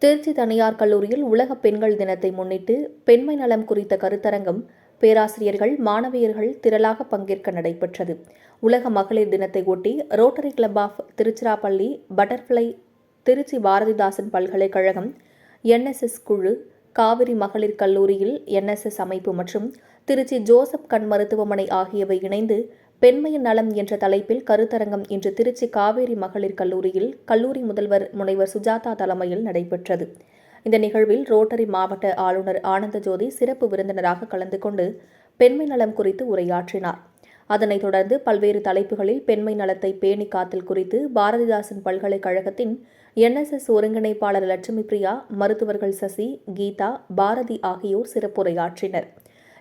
திருச்சி தனியார் கல்லூரியில் உலக பெண்கள் தினத்தை முன்னிட்டு பெண்மை நலம் குறித்த கருத்தரங்கம் பேராசிரியர்கள், மாணவியர்கள் திரளாக பங்கேற்க நடைபெற்றது. உலக மகளிர் தினத்தை ஒட்டி rotary club of Tiruchirappalli, butterfly, Trichy Bharathidasan பல்கலைக்கழகம், என்எஸ்எஸ் குழு, காவிரி மகளிர் கல்லூரியில் என்எஸ்எஸ் அமைப்பு மற்றும் திருச்சி ஜோசப் கண் மருத்துவமனை ஆகியவை இணைந்து பெண்மையின் நலம் என்ற தலைப்பில் கருத்தரங்கம் இன்று திருச்சி காவேரி மகளிர் கல்லூரியில் கல்லூரி முதல்வர் முனைவர் சுஜாதா தலைமையில் நடைபெற்றது. இந்த நிகழ்வில் ரோட்டரி மாவட்ட ஆளுநர் ஆனந்தஜோதி சிறப்பு விருந்தினராக கலந்து கொண்டு பெண்மை நலம் குறித்து உரையாற்றினார். அதனைத் தொடர்ந்து பல்வேறு தலைப்புகளில் பெண்மை நலத்தை பேணி காத்தல் குறித்து பாரதிதாசன் பல்கலைக்கழகத்தின் என்எஸ்எஸ் ஒருங்கிணைப்பாளர் லட்சுமி பிரியா, மருத்துவர்கள் சசி, கீதா, பாரதி ஆகியோர் சிறப்புரையாற்றினர்.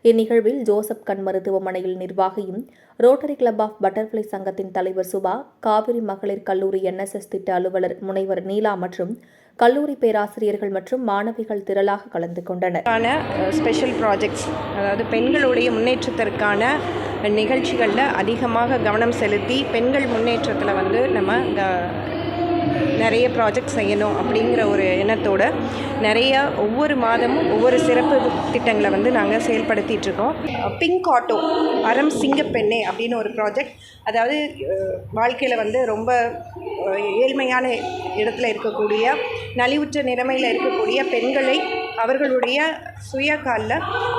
இந்நிகழ்வில் ஜோசப் கண் மருத்துவமனையில் நிர்வாகியும், ரோட்டரி கிளப் ஆஃப் பட்டர்ஃப்ளை சங்கத்தின் தலைவர் சுபா, காவிரி மகளிர் கல்லூரி என்எஸ்எஸ் திட்ட அலுவலர் முனைவர் நீலா மற்றும் கல்லூரி பேராசிரியர்கள் மற்றும் மாணவிகள் திரளாக கலந்து கொண்டனர். ஸ்பெஷல் ப்ராஜெக்ட்ஸ், அதாவது பெண்களுடைய முன்னேற்றத்திற்கான நிகழ்ச்சிகளில் அதிகமாக கவனம் செலுத்தி பெண்கள் முன்னேற்றத்தில் நம்ம நிறைய ப்ராஜெக்ட் செய்யணும் அப்படிங்கிற ஒரு எண்ணத்தோடு ஒவ்வொரு மாதமும் ஒவ்வொரு சிறப்பு திட்டங்களை நாங்கள் செயல்படுத்திகிட்ருக்கோம். பிங்க் ஆட்டோ அறம் சிங்கப்பெண்ணே அப்படின்னு ஒரு ப்ராஜெக்ட், அதாவது வாழ்க்கையில் ரொம்ப ஏழ்மையான இடத்துல இருக்கக்கூடிய, நலிவுற்ற நிலைமையில் இருக்கக்கூடிய பெண்களை அவர்களுடைய சுய காலில்,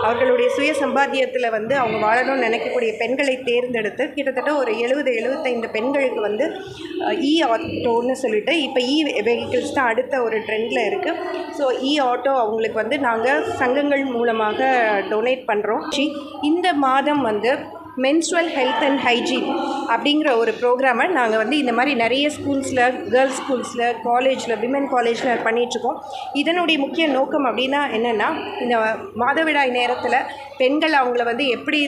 அவர்களுடைய சுய சம்பாத்தியத்தில் அவங்க வாழணும்னு நினைக்கக்கூடிய பெண்களை தேர்ந்தெடுத்து கிட்டத்தட்ட ஒரு 70-75 பெண்களுக்கு இ ஆட்டோன்னு சொல்லிட்டு இப்போ வெஹிக்கிள்ஸ் தான் அடுத்த ஒரு ட்ரெண்டில் இருக்குது. ஸோ ஆட்டோ அவங்களுக்கு நாங்கள் சங்கங்கள் மூலமாக டொனேட் பண்ணுறோம். இந்த மாதம் மென்ஸ்ட்ரல் ஹெல்த் அண்ட் ஹைஜீன் அப்படிங்கிற ஒரு ப்ரோக்ராமை நாங்கள் இந்த மாதிரி நிறைய ஸ்கூல்ஸில், கேர்ள்ஸ் ஸ்கூல்ஸில், காலேஜில், விமென் காலேஜில் பண்ணிகிட்ருக்கோம். இதனுடைய முக்கிய நோக்கம் அப்படின்னா என்னென்னா, இந்த மாதவிடாய் நேரத்தில் பெண்கள் அவங்கள எப்படி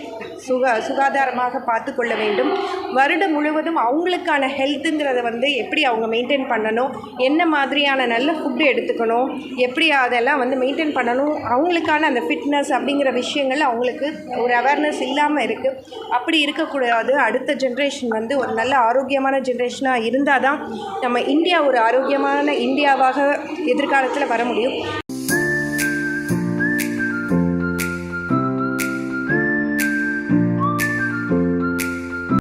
சுகாதாரமாக பார்த்து கொள்ள வேண்டும், வருடம் முழுவதும் அவங்களுக்கான ஹெல்த்துங்கிறத எப்படி அவங்க மெயின்டைன் பண்ணணும், என்ன மாதிரியான நல்ல ஃபுட்டு எடுத்துக்கணும், எப்படி அதெல்லாம் மெயின்டைன் பண்ணணும், அவங்களுக்கான அந்த ஃபிட்னஸ் அப்படிங்கிற விஷயங்கள் அவங்களுக்கு ஒரு அவேர்னஸ் இல்லாமல் இருக்குது. அப்படி இருக்கக்கூடாது. அடுத்த ஜென்ரேஷன் ஒரு நல்ல ஆரோக்கியமான ஜென்ரேஷனாக இருந்தால் தான் நம்ம இந்தியா ஒரு ஆரோக்கியமான இந்தியாவாக எதிர்காலத்தில் வர முடியும்.